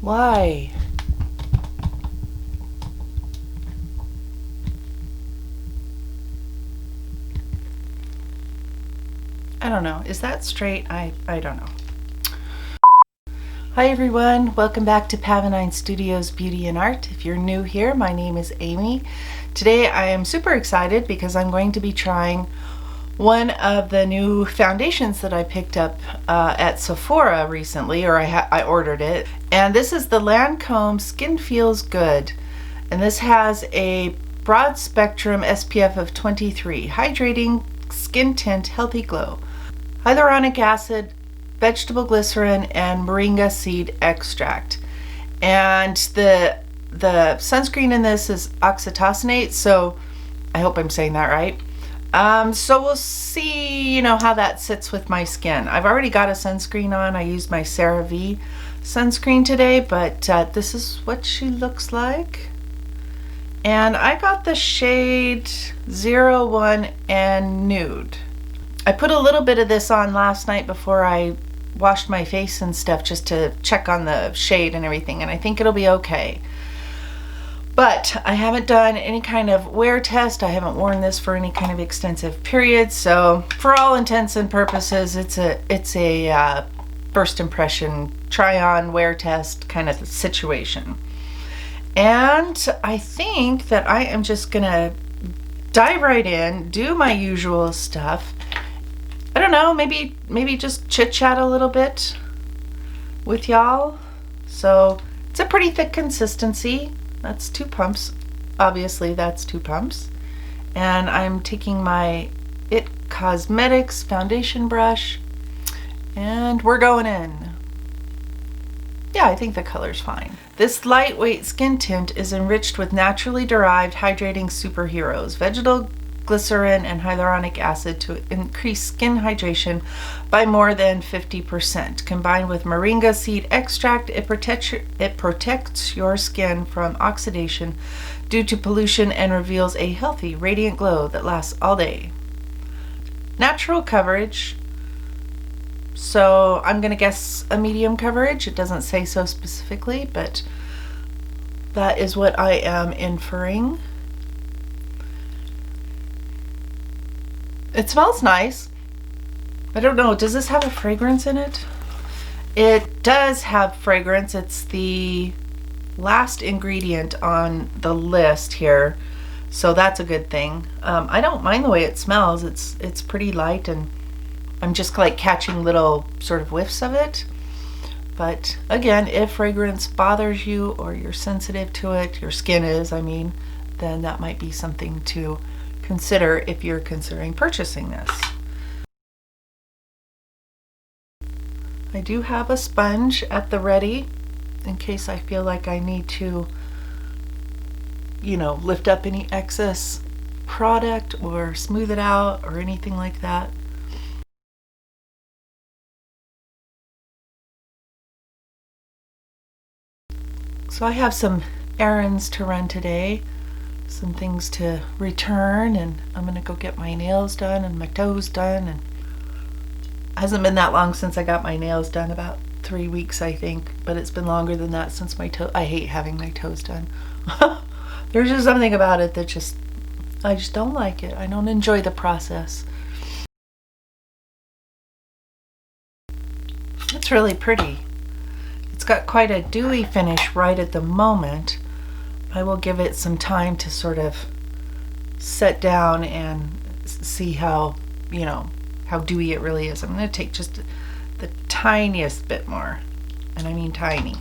Why? I don't know. Is that straight? I don't know. Hi everyone, welcome back to Pavonine Studios Beauty and Art. If you're new here, my name is Amy. Today I am super excited because I'm going to be trying one of the new foundations that I picked up at Sephora recently, or I ordered it. And this is the Lancome Skin Feels Good. And this has a broad spectrum SPF of 23, hydrating skin tint, healthy glow, hyaluronic acid, vegetable glycerin, and moringa seed extract. And the sunscreen in this is oxytocinate, so I hope I'm saying that right. So we'll see, how that sits with my skin. I've already got a sunscreen on. I used my CeraVe sunscreen today, but this is what she looks like. And I got the shade 01 and Nude. I put a little bit of this on last night before I washed my face and stuff, just to check on the shade and everything, and I think it'll be okay. But I haven't done any kind of wear test. I haven't worn this for any kind of extensive period, so for all intents and purposes, it's a first impression, try on, wear test kind of situation. And I think that I am just gonna dive right in, do my usual stuff. I don't know, maybe just chit chat a little bit with y'all. So it's a pretty thick consistency. That's 2 pumps. Obviously that's 2 pumps. And I'm taking my IT Cosmetics foundation brush and we're going in. Yeah, I think the color's fine. This lightweight skin tint is enriched with naturally derived hydrating superheroes, vegetable glycerin and hyaluronic acid to increase skin hydration by more than 50%. Combined with moringa seed extract, it protects your skin from oxidation due to pollution and reveals a healthy, radiant glow that lasts all day. Natural coverage. So I'm going to guess a medium coverage. It doesn't say so specifically, but that is what I am inferring. It smells nice. I don't know, does this have a fragrance in it? It does have fragrance. It's the last ingredient on the list here, so that's a good thing. I don't mind the way it smells. It's pretty light, and I'm just like catching little sort of whiffs of it. But again, if fragrance bothers you or you're sensitive to it, your skin is, I mean, then that might be something to consider if you're considering purchasing this. I do have a sponge at the ready in case I feel like I need to, lift up any excess product or smooth it out or anything like that. So I have some errands to run today, some things to return, and I'm gonna go get my nails done and my toes done. And it hasn't been that long since I got my nails done, about 3 weeks I think, but it's been longer than that since my toe. I hate having my toes done. There's just something about it that I just don't like it. I don't enjoy the process. It's really pretty. It's got quite a dewy finish right at the moment. I will give it some time to sort of set down and see how dewy it really is. I'm going to take just the tiniest bit more, and I mean tiny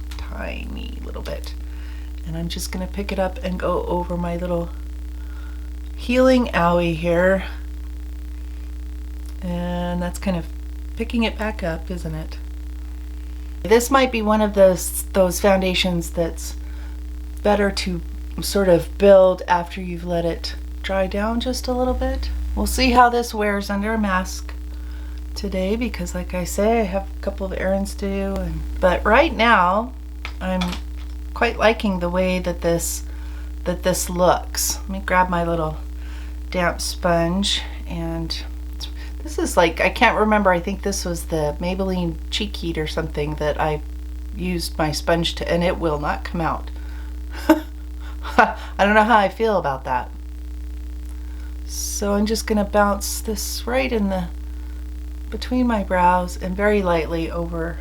little bit. And I'm just going to pick it up and go over my little healing owie here. And that's kind of picking it back up, isn't it? This might be one of those foundations that's better to sort of build after you've let it dry down just a little bit. We'll see how this wears under a mask today, because like I say, I have a couple of errands to do. But right now I'm quite liking the way that this looks. Let me grab my little damp sponge, and this is like, I can't remember, I think this was the Maybelline Cheek Heat or something that I used my sponge to, and it will not come out. I don't know how I feel about that. So I'm just gonna bounce this right in the between my brows and very lightly over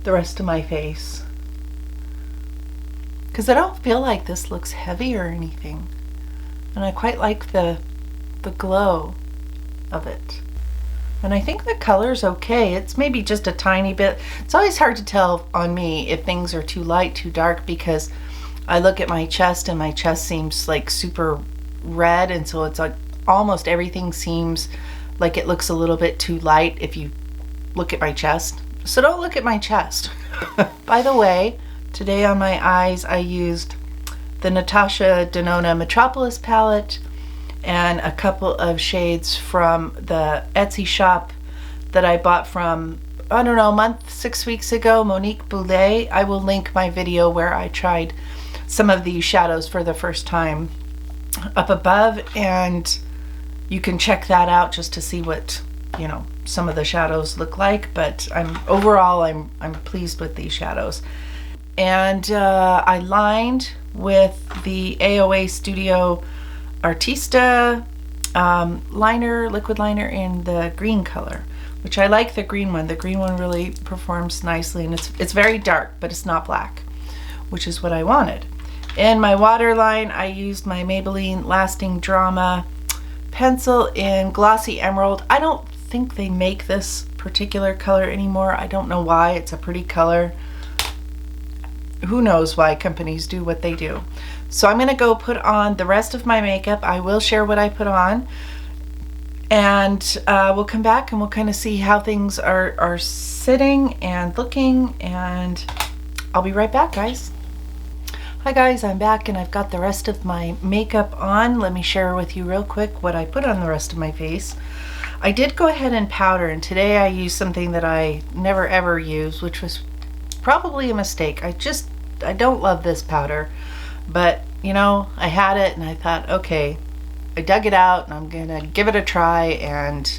the rest of my face, because I don't feel like this looks heavy or anything, and I quite like the glow of it. And I think the color's okay. It's maybe just a tiny bit. It's always hard to tell on me if things are too light, too dark, because I look at my chest and my chest seems like super red, and so it's like almost everything seems like it looks a little bit too light if you look at my chest. So don't look at my chest. By the way, today on my eyes I used the Natasha Denona Metropolis palette and a couple of shades from the Etsy shop that I bought from, I don't know, a month, 6 weeks ago, Monique Boulet. I will link my video where I tried some of these shadows for the first time up above, and you can check that out just to see what, you know, some of the shadows look like. But overall I'm pleased with these shadows. And I lined with the AOA Studio Artista liner, liquid liner in the green color, which I like the green one. The green one really performs nicely, and it's very dark, but it's not black, which is what I wanted. In my waterline, I used my Maybelline Lasting Drama pencil in Glossy Emerald. I don't think they make this particular color anymore. I don't know why. It's a pretty color. Who knows why companies do what they do. So I'm gonna go put on the rest of my makeup. I will share what I put on, and we'll come back and we'll kind of see how things are sitting and looking, and I'll be right back, guys. Hi guys, I'm back and I've got the rest of my makeup on. Let me share with you real quick what I put on the rest of my face. I did go ahead and powder, and today I used something that I never ever use, which was probably a mistake. I don't love this powder, but you know, I had it and I thought, okay, I dug it out and I'm gonna give it a try, and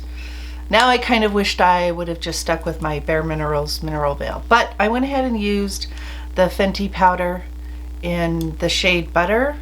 now I kind of wished I would have just stuck with my Bare Minerals Mineral Veil. But I went ahead and used the Fenty powder in the shade Butter,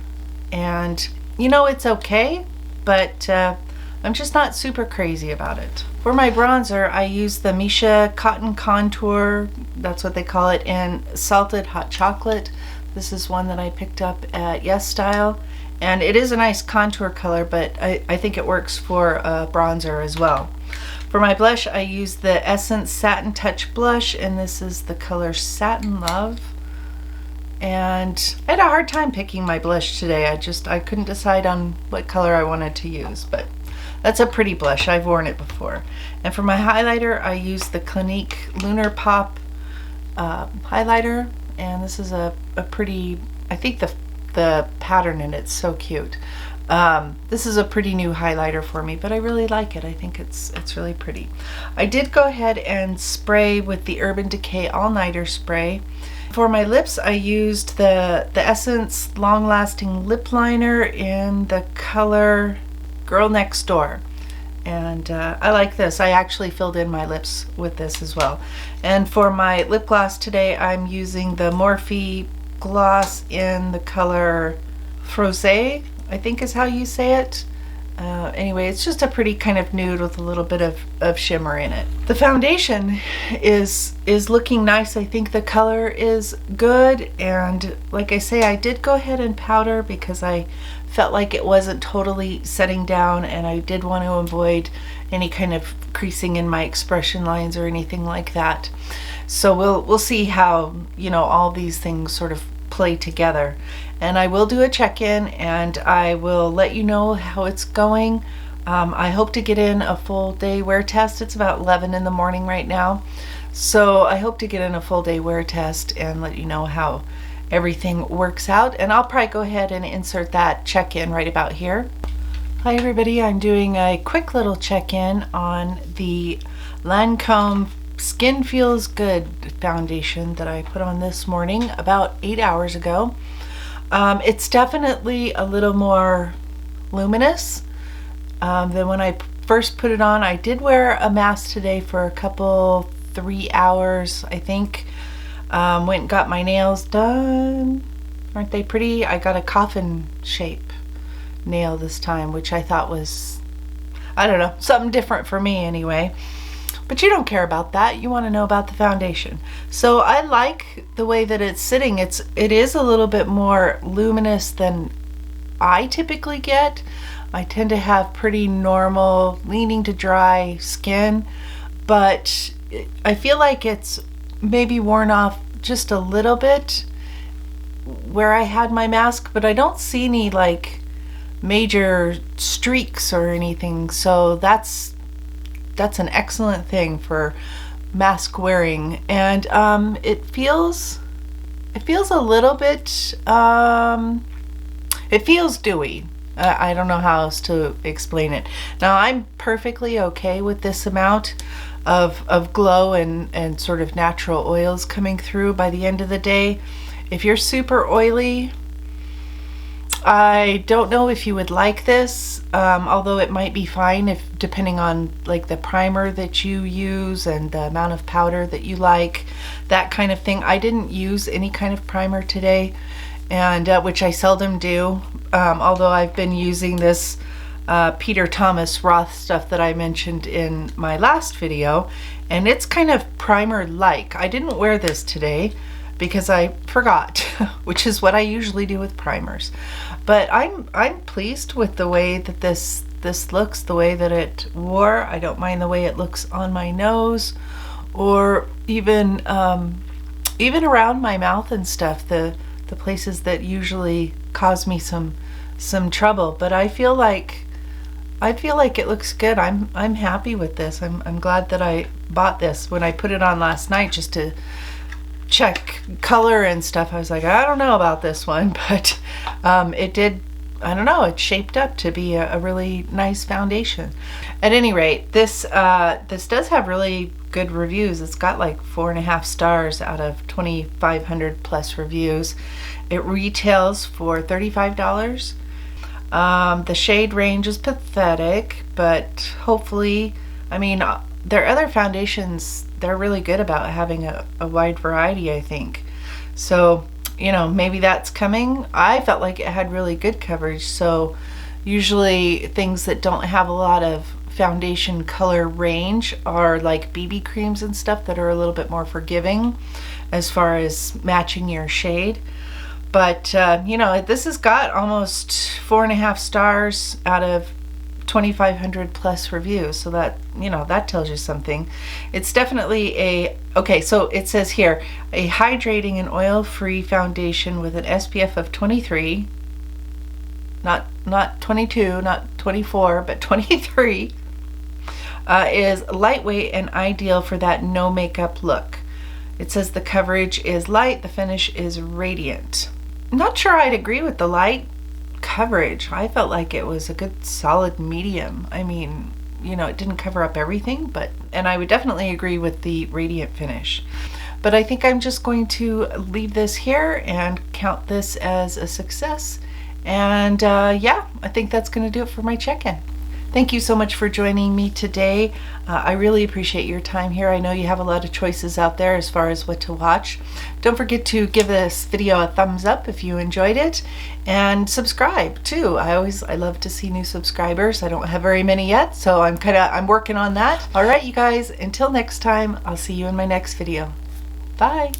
and you know, it's okay, but I'm just not super crazy about it. For my bronzer, I used the Misha Cotton Contour, that's what they call it, in Salted Hot Chocolate. This is one that I picked up at Yes Style, and it is a nice contour color, but I think it works for a bronzer as well. For my blush, I used the Essence Satin Touch blush, and this is the color Satin Love. And I had a hard time picking my blush today. I couldn't decide on what color I wanted to use, but that's a pretty blush. I've worn it before. And for my highlighter, I used the Clinique Lunar Pop highlighter, and this is a pretty, I think the pattern in it's so cute. This is a pretty new highlighter for me, but I really like it. I think it's really pretty. I did go ahead and spray with the Urban Decay All Nighter spray. For my lips, I used the Essence Long Lasting Lip Liner in the color Girl Next Door, and I like this. I actually filled in my lips with this as well. And for my lip gloss today, I'm using the Morphe gloss in the color Frosé, I think is how you say it. Anyway, it's just a pretty kind of nude with a little bit of shimmer in it. The foundation is looking nice. I think the color is good, and like I say, I did go ahead and powder because I felt like it wasn't totally setting down, and I did want to avoid any kind of creasing in my expression lines or anything like that. So we'll see how, you know, all these things sort of play together. And I will do a check-in, and I will let you know how it's going. I hope to get in a full day wear test. It's about 11 in the morning right now, so I hope to get in a full day wear test and let you know how everything works out. And I'll probably go ahead and insert that check-in right about here. Hi everybody, I'm doing a quick little check-in on the Lancome Skin Feels Good foundation that I put on this morning about 8 hours ago. It's definitely a little more luminous than when I first put it on. I did wear a mask today for a couple, 3 hours, I think. Went and got my nails done. Aren't they pretty? I got a coffin shape nail this time, which I thought was, I don't know, something different for me anyway. But you don't care about that. You want to know about the foundation. So I like the way that it's sitting. It is a little bit more luminous than I typically get. I tend to have pretty normal, leaning to dry skin, but I feel like it's maybe worn off just a little bit where I had my mask, but I don't see any like major streaks or anything. So that's an excellent thing for mask wearing. And it feels a little bit, it feels dewy. I don't know how else to explain it. Now I'm perfectly okay with this amount of glow and sort of natural oils coming through by the end of the day. If you're super oily, I don't know if you would like this, although it might be fine if depending on like the primer that you use and the amount of powder that you like, that kind of thing. I didn't use any kind of primer today, and which I seldom do, although I've been using this Peter Thomas Roth stuff that I mentioned in my last video, and it's kind of primer-like. I didn't wear this today because I forgot, which is what I usually do with primers. But I'm pleased with the way that this looks, the way that it wore. I don't mind the way it looks on my nose, or even around my mouth and stuff, the places that usually cause me some trouble. But I feel like it looks good. I'm happy with this. I'm glad that I bought this. When I put it on last night just to check color and stuff, I was like, I don't know about this one, but it did, I don't know, it shaped up to be a really nice foundation. At any rate, this does have really good reviews. It's got like 4.5 stars out of 2,500 plus reviews. It retails for $35. The shade range is pathetic, but hopefully, I mean, their other foundations, they're really good about having a wide variety, I think. So, you know, maybe that's coming. I felt like it had really good coverage. So usually things that don't have a lot of foundation color range are like BB creams and stuff that are a little bit more forgiving as far as matching your shade. But you know, this has got almost 4.5 stars out of 2,500 plus reviews, so that, you know, that tells you something. It's definitely okay, so it says here, a hydrating and oil-free foundation with an SPF of 23, not 22, not 24, but 23, is lightweight and ideal for that no makeup look. It says the coverage is light, the finish is radiant. Not sure I'd agree with the light coverage. I felt like it was a good solid medium. I mean, you know, it didn't cover up everything, and I would definitely agree with the radiant finish. But I think I'm just going to leave this here and count this as a success. And yeah, I think that's going to do it for my check-in. Thank you so much for joining me today. I really appreciate your time here. I know you have a lot of choices out there as far as what to watch. Don't forget to give this video a thumbs up if you enjoyed it, and subscribe too. I love to see new subscribers. I don't have very many yet, so I'm working on that. All right, you guys, until next time, I'll see you in my next video. Bye.